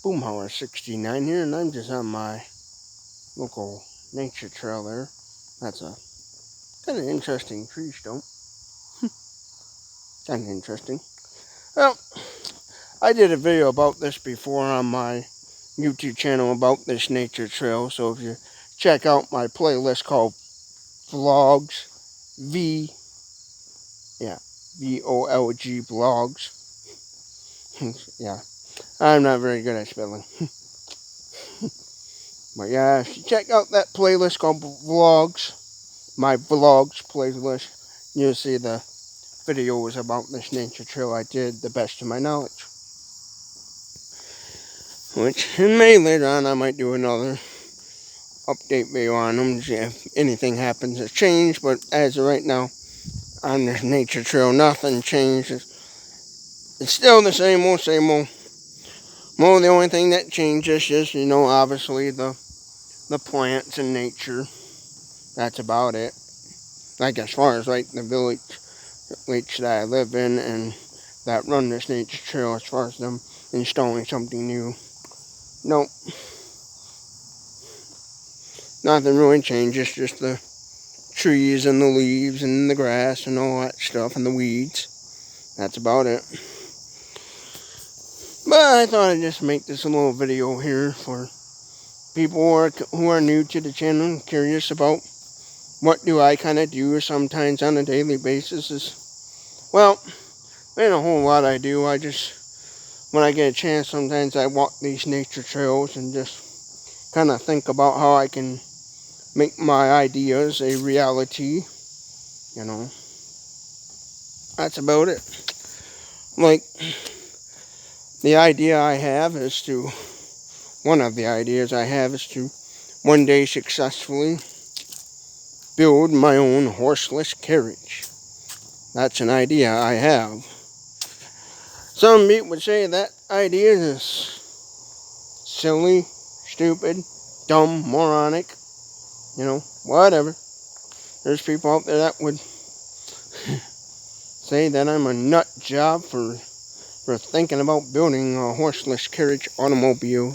Boomhauer 69 here, and I'm just on my local nature trail there. That's a kind of interesting tree stump. Kind of interesting. Well, I did a video about this before on my YouTube channel about this nature trail, so if you check out my playlist called Vlogs, VOLG Vlogs. Yeah, I'm not very good at spelling. But yeah, if you check out that playlist called Vlogs, my Vlogs playlist, you'll see the videos about this nature trail I did, the best of my knowledge. Which, in May later on, I might do another update video on them, if anything happens to change, but as of right now, on this nature trail, nothing changed. It's still the same old, same old. Well, the only thing that changes is, obviously the plants and nature. That's about it. Like as far as the village that I live in and that run this nature trail, as far as them installing something new, nope. Nothing really changes, just the trees and the leaves and the grass and all that stuff and the weeds. That's about it. But I thought I'd just make this a little video here for people who are new to the channel and curious about what do I kind of do sometimes on a daily basis. Well, ain't a whole lot I do. I just, when I get a chance, sometimes I walk these nature trails and just kind of think about how I can make my ideas a reality. That's about it. Like, the idea I have is to, one of the ideas I have is to one day successfully build my own horseless carriage. That's an idea I have. Some people would say that idea is silly, stupid, dumb, moronic, whatever. There's people out there that would say that I'm a nut job for thinking about building a horseless carriage automobile,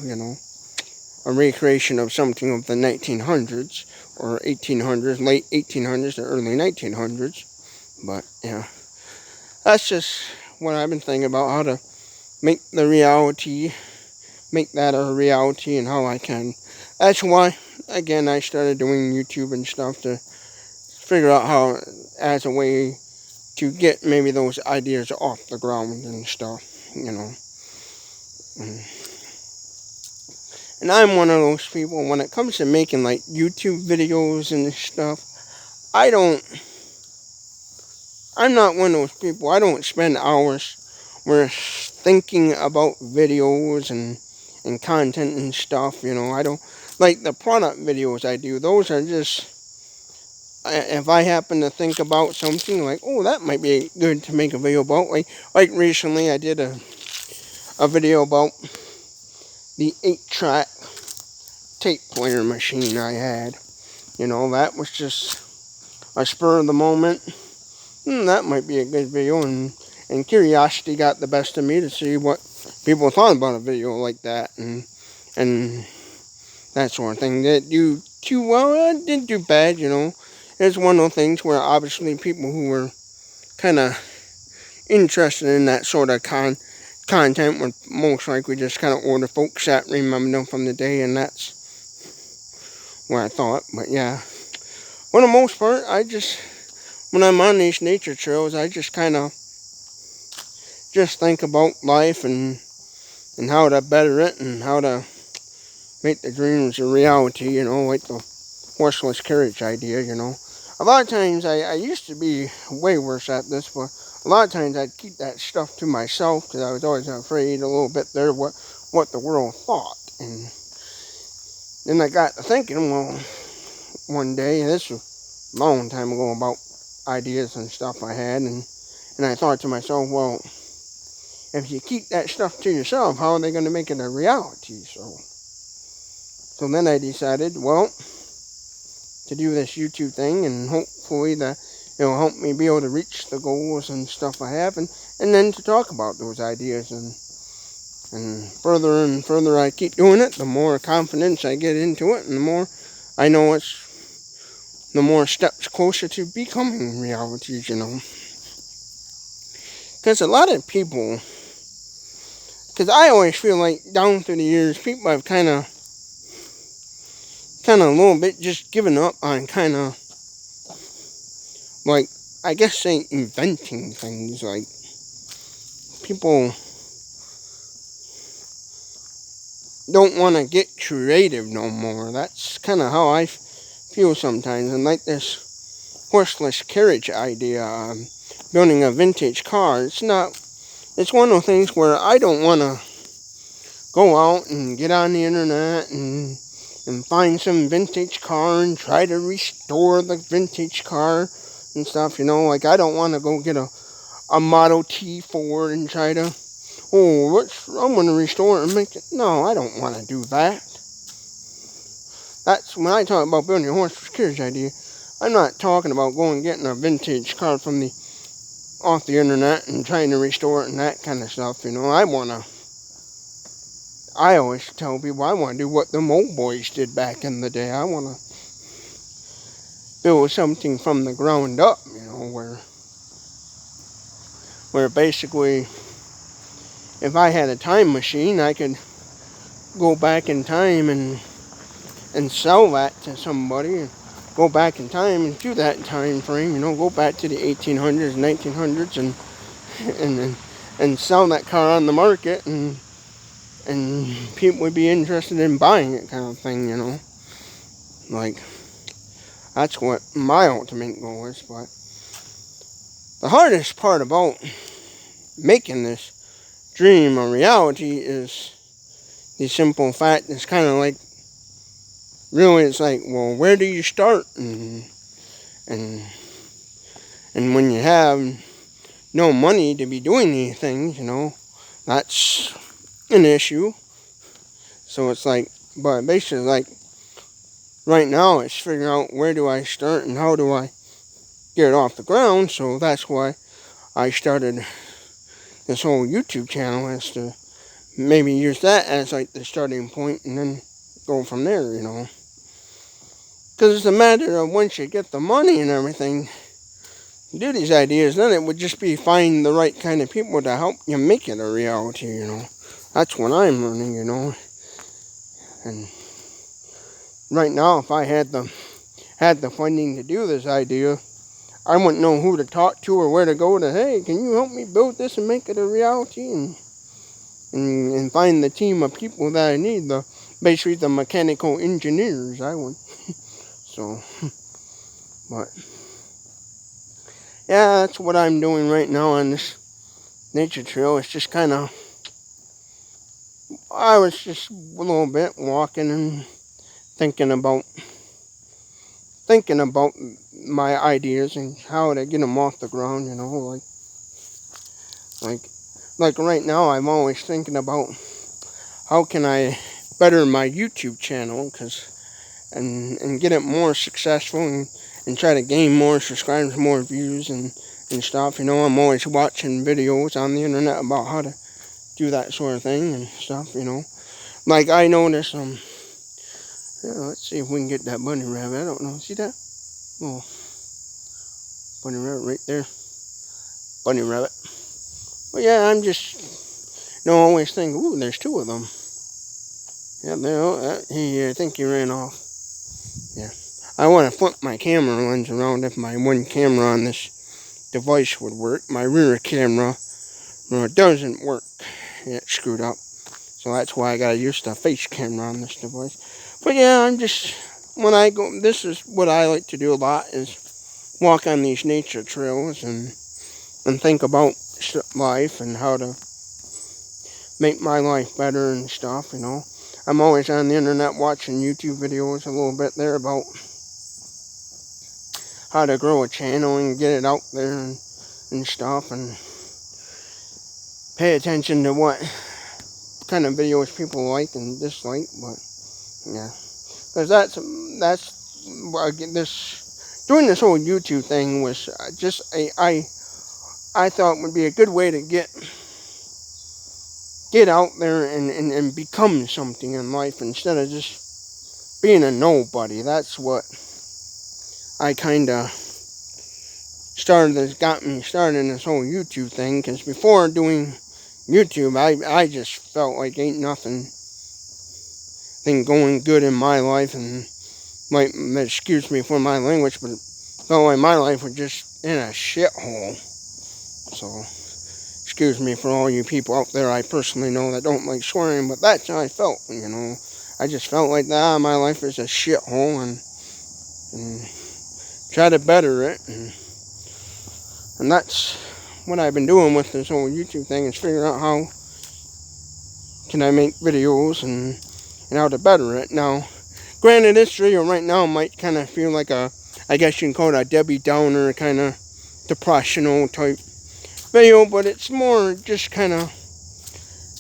a recreation of something of the 1900s or 1800s, late 1800s to early 1900s. But yeah, that's just what I've been thinking about, how to make that a reality, and how I can. That's why, again, I started doing YouTube and stuff, to figure out how, as a way to get maybe those ideas off the ground and stuff, And I'm one of those people, when it comes to making YouTube videos and stuff, I'm not one of those people. I don't spend hours thinking about videos and content and stuff, I don't, like the product videos I do, those are just, if I happen to think about something oh, that might be good to make a video about, like recently I did a video about the 8-track tape player machine I had. That was just a spur of the moment. That might be a good video, and curiosity got the best of me to see what people thought about a video like that, and that sort of thing. Didn't do too well, didn't do bad, It's one of those things where obviously people who were kind of interested in that sort of content would most likely just kind of order folks that remember them from the day, and that's what I thought. But yeah, for the most part, when I'm on these nature trails, I just kind of just think about life and how to better it and how to make the dreams a reality, like the horseless carriage idea, A lot of times, I used to be way worse at this, but a lot of times I'd keep that stuff to myself because I was always afraid a little bit there what the world thought. And then I got to thinking, well, one day, this was a long time ago, about ideas and stuff I had, and I thought to myself, well, if you keep that stuff to yourself, how are they going to make it a reality? So then I decided, well, to do this YouTube thing, and hopefully it'll help me be able to reach the goals and stuff I have, and then to talk about those ideas. And And further I keep doing it, the more confidence I get into it, and the more I know the more steps closer to becoming realities, Because a lot of people, because I always feel like down through the years, people have kind of a little bit just given up on kind of, like, I guess say inventing things. Like, people don't want to get creative no more. That's kind of how I feel sometimes. And like this horseless carriage idea, building a vintage car, it's one of those things where I don't want to go out and get on the internet and find some vintage car and try to restore the vintage car and stuff, Like, I don't want to go get a Model T Ford and try to, I'm going to restore it and make it. No, I don't want to do that. That's when I talk about building a horseless carriage idea. I'm not talking about going and getting a vintage car off the internet and trying to restore it and that kind of stuff, I always tell people I want to do what them old boys did back in the day. I want to build something from the ground up, where basically, if I had a time machine, I could go back in time and sell that to somebody, and go back in time and do that time frame, go back to the 1800s, 1900s, and sell that car on the market, and people would be interested in buying it, kind of thing, Like, that's what my ultimate goal is. But the hardest part about making this dream a reality is the simple fact. It's kind of like, really, it's like, well, where do you start? And when you have no money to be doing these things, that's an issue. So it's like, but basically, like, right now it's figuring out where do I start and how do I get it off the ground. So that's why I started this whole YouTube channel, is to maybe use that as like the starting point and then go from there, Because it's a matter of, once you get the money and everything to do these ideas, then it would just be finding the right kind of people to help you make it a reality, That's what I'm learning, And right now, if I had the funding to do this idea, I wouldn't know who to talk to or where to go to. Hey, can you help me build this and make it a reality? And find the team of people that I need, basically the mechanical engineers. I would. So, but yeah, that's what I'm doing right now on this nature trail. It's just kind of, I was just a little bit walking and thinking about my ideas and how to get them off the ground, like right now I'm always thinking about how can I better my YouTube channel, and get it more successful, and try to gain more subscribers, more views and stuff, I'm always watching videos on the internet about how to do that sort of thing and stuff, Like, I noticed, let's see if we can get that bunny rabbit. I don't know. See that? Oh, bunny rabbit right there. Bunny rabbit. Well, yeah, I'm just, always thinking, ooh, there's two of them. Yeah, I think he ran off. Yeah. I want to flip my camera lens around if my one camera on this device would work. My rear camera doesn't work. It's screwed up. So that's why I gotta use the face camera on this device. But yeah, I'm just, when I go, this is what I like to do a lot, is walk on these nature trails and think about life and how to make my life better and stuff, I'm always on the internet watching YouTube videos a little bit there about how to grow a channel and get it out there and stuff, and pay attention to what kind of videos people like and dislike. But yeah, because that's doing this whole YouTube thing was just I thought would be a good way to get get out there and become something in life instead of just being a nobody. That's what I kind of got me started in this whole YouTube thing. Because before doing YouTube, I just felt like ain't nothing going good in my life, and like, excuse me for my language, but it felt like my life was just in a shithole. So, excuse me for all you people out there I personally know that don't like swearing, but that's how I felt, you know. I just felt like, my life is a shithole, and try to better it, and that's what I've been doing with this whole YouTube thing, is figuring out how can I make videos and how to better it. Now, granted, this video right now might kind of feel like I guess you can call it a Debbie Downer kind of depressional type video, but it's more just kind of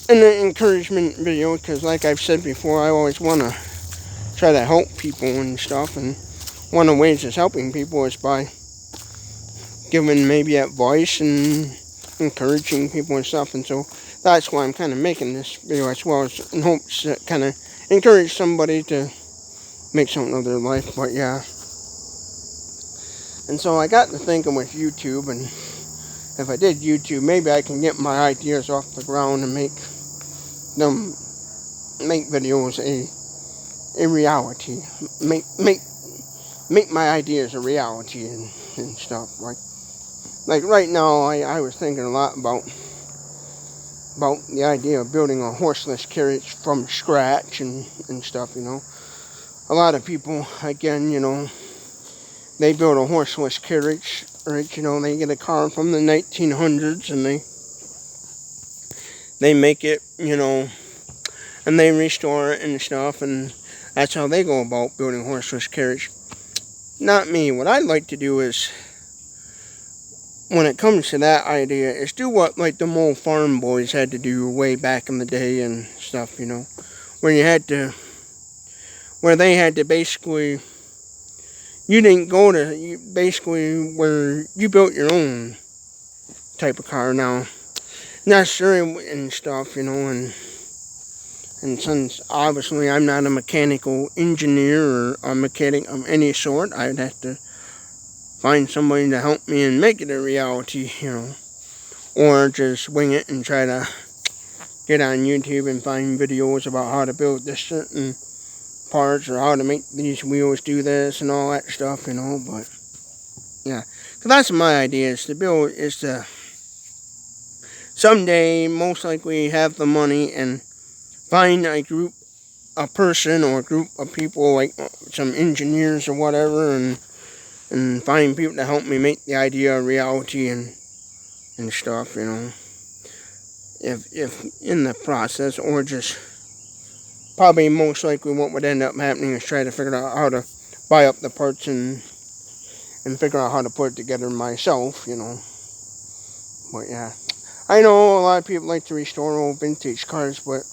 an encouragement video, because like I've said before, I always want to try to help people and stuff, and one of the ways is helping people is by giving maybe advice and encouraging people and stuff, and so that's why I'm kind of making this video as well, as in hopes to kind of encourage somebody to make something of their life. But yeah, and so I got to thinking with YouTube, and if I did YouTube, maybe I can get my ideas off the ground and make videos a reality, make my ideas a reality and stuff. Like right now, I was thinking a lot about the idea of building a horseless carriage from scratch and stuff, you know. A lot of people, again, you know, they build a horseless carriage, right? You know, they get a car from the 1900s and they make it, you know, and they restore it and stuff, and that's how they go about building a horseless carriage. Not me. What I'd like to do is, when it comes to that idea, is do what like the old farm boys had to do way back in the day and stuff, you know, where they had to basically, you didn't go to, basically where you built your own type of car now, necessarily and stuff, you know, and since obviously I'm not a mechanical engineer or a mechanic of any sort, I'd have to find somebody to help me and make it a reality, you know, or just wing it and try to get on YouTube and find videos about how to build this certain parts, or how to make these wheels do this and all that stuff, you know. But yeah, so that's my idea, is to someday most likely have the money and find a person or a group of people, like some engineers or whatever, and find people to help me make the idea a reality and stuff, you know. If in the process, or just probably most likely what would end up happening is try to figure out how to buy up the parts and figure out how to put it together myself, you know. But yeah, I know a lot of people like to restore old vintage cars, but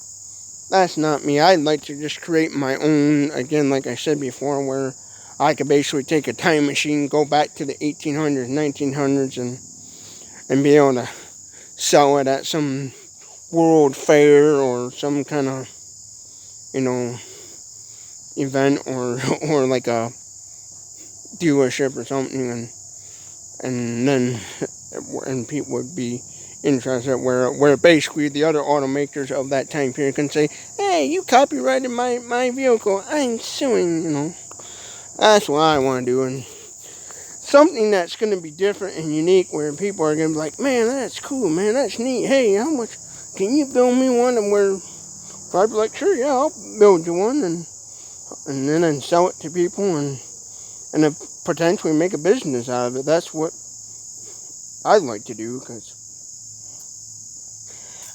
that's not me. I'd like to just create my own, again, like I said before, where I could basically take a time machine, go back to the 1800s, 1900s, and be able to sell it at some world fair or some kind of, you know, event, or like a dealership or something, and then people would be interested, where basically the other automakers of that time period can say, hey, you copyrighted my vehicle, I'm suing, you know. That's what I want to do, and something that's going to be different and unique, where people are going to be like, man, that's cool, man, that's neat, hey, how much can you build me one? And where I'd be like, sure, yeah, I'll build you one, and then sell it to people, and then potentially make a business out of it. That's what I'd like to do, because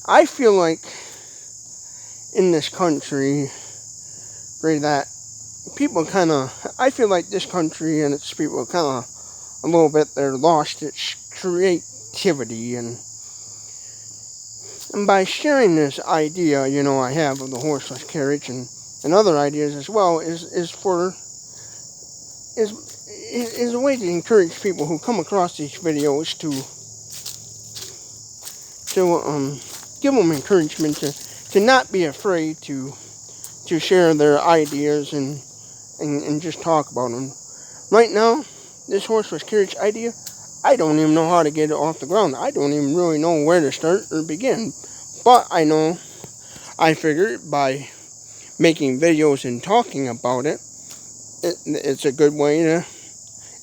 I feel like in this country, for that, people kind of, I feel like this country and its people kind of a little bit, they're lost its creativity, and by sharing this idea, you know, I have of the horseless carriage and other ideas as well, is a way to encourage people who come across these videos to give them encouragement to not be afraid to share their ideas and just talk about them. Right now, this horseless carriage idea, I don't even know how to get it off the ground. I don't even really know where to start or begin. But I know, I figured by making videos and talking about it, it's a good way to,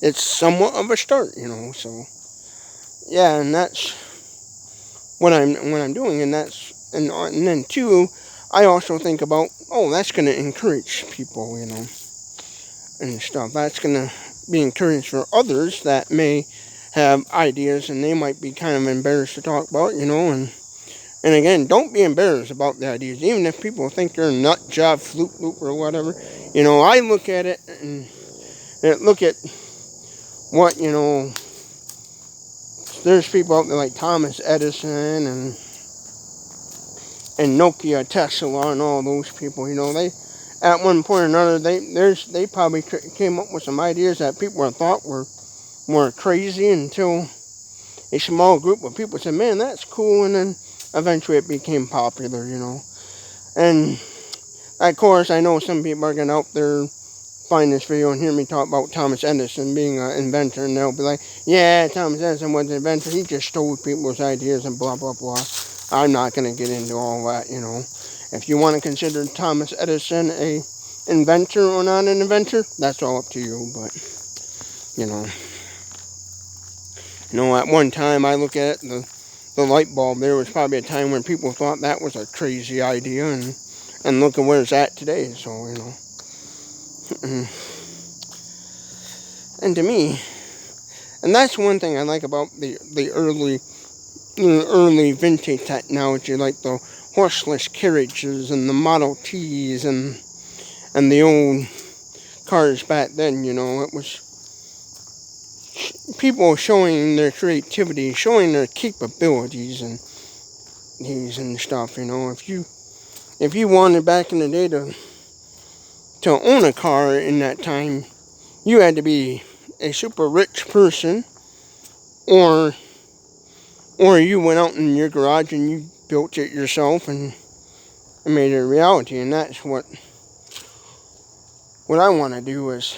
it's somewhat of a start, so yeah, and that's what I'm doing, and then too, I also think about, that's going to encourage people, and stuff. That's going to be encouraged for others that may have ideas and they might be kind of embarrassed to talk about, and again, don't be embarrassed about the ideas, even if people think you're a nut job, floop loop, or whatever. I look at it and look at what, there's people out there like Thomas Edison and Nokia, Tesla, and all those people. They, at one point or another, they probably came up with some ideas that people thought were crazy, until a small group of people said, "Man, that's cool," and then eventually it became popular, And of course, I know some people are gonna out there find this video and hear me talk about Thomas Edison being an inventor, and they'll be like, "Yeah, Thomas Edison was an inventor. He just stole people's ideas and blah blah blah." I'm not gonna get into all that, If you want to consider Thomas Edison a inventor or not an inventor, that's all up to you. But at one time, I look at it, the light bulb. There was probably a time when people thought that was a crazy idea, and look at where it's at today. So and to me, and that's one thing I like about the early vintage technology, like the horseless carriages and the Model Ts and the old cars back then. It was people showing their creativity, showing their capabilities and stuff. If you wanted back in the day to own a car in that time, you had to be a super rich person, or you went out in your garage and you built it yourself and made it a reality. And that's what I want to do is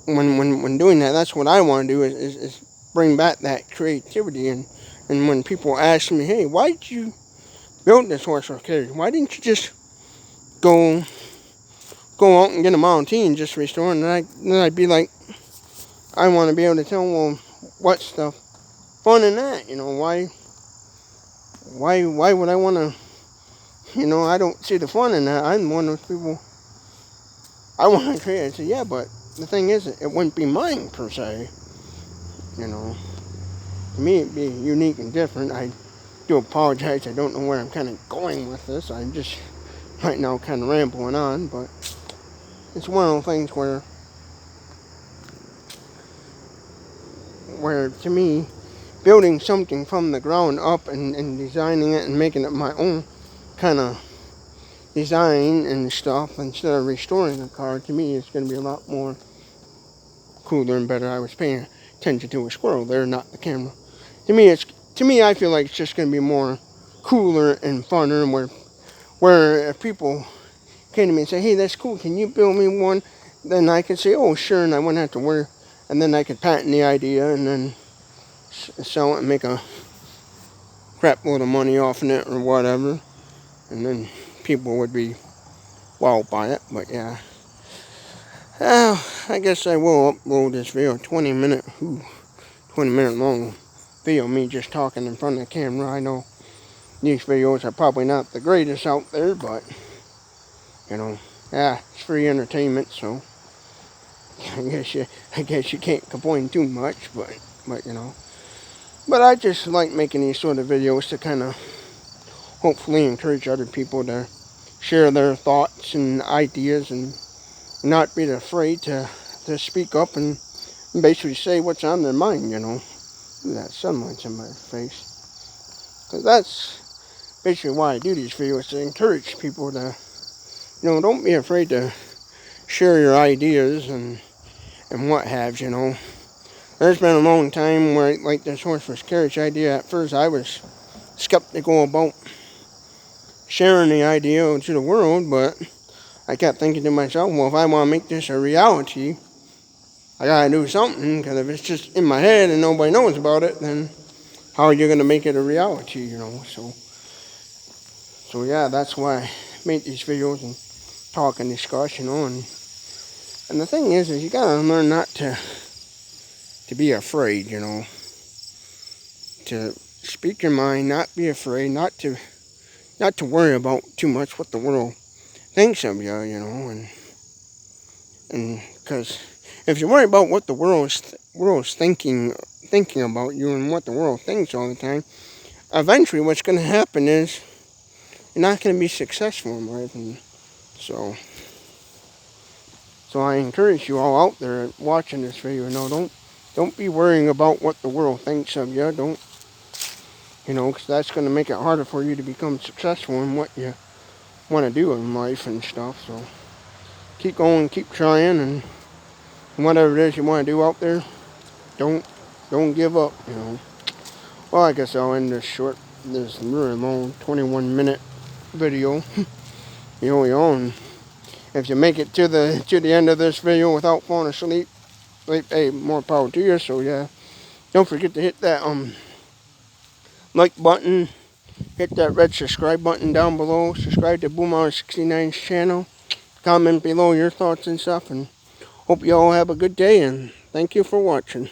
when doing that, that's what I want to do is bring back that creativity. And when people ask me, "Hey, why did you build this horseless carriage? Why didn't you just go out and get a Model T and just restore it?" And then I'd be like, I want to be able to tell them, well, what's the fun in that? Why would I want to? I don't see the fun in that. I'm one of those people. I want to create it. I say, yeah, but the thing is, it wouldn't be mine per se. To me, it'd be unique and different. I do apologize. I don't know where I'm kind of going with this. I'm just right now kind of rambling on, but it's one of those things where to me, building something from the ground up and designing it and making it my own kind of design and stuff, instead of restoring a car, to me it's going to be a lot more cooler and better. I was paying attention to a squirrel there, not the camera. To me, I feel like it's just going to be more cooler and funner, where if people came to me and say, "Hey, that's cool, can you build me one?" Then I could say, "Oh, sure," and I wouldn't have to worry, and then I could patent the idea and then sell it and make a crap load of money off of it or whatever, and then people would be wowed by it. But yeah, I guess I will upload this video, 20 minute long video, me just talking in front of the camera. I know these videos are probably not the greatest out there, but it's free entertainment, so I guess you can't complain too much, but But I just like making these sort of videos to kind of hopefully encourage other people to share their thoughts and ideas and not be afraid to speak up and basically say what's on their mind, Ooh, that sunlight's in my face. Because that's basically why I do these videos, to encourage people to, don't be afraid to share your ideas and what have, There's been a long time where, like this horseless carriage idea, at first I was skeptical about sharing the idea to the world, but I kept thinking to myself, well, if I want to make this a reality, I gotta do something, because if it's just in my head and nobody knows about it, then how are you gonna make it a reality, So yeah, that's why I make these videos and talk and discuss, and the thing is you gotta learn not to be afraid, to speak your mind, not be afraid, not to worry about too much what the world thinks of you, and because if you worry about what the world's thinking about you and what the world thinks all the time, eventually what's going to happen is you're not going to be successful in life. And so I encourage you all out there watching this video, don't be worrying about what the world thinks of you. Don't, because that's going to make it harder for you to become successful in what you want to do in life and stuff. So keep going, keep trying, and whatever it is you want to do out there, don't give up. Well, I guess I'll end this really long 21-minute video. And if you make it to the end of this video without falling asleep, hey, more power to you. So yeah, don't forget to hit that like button, hit that red subscribe button down below, subscribe to Boomauer69's channel, comment below your thoughts and stuff, and hope you all have a good day, and thank you for watching.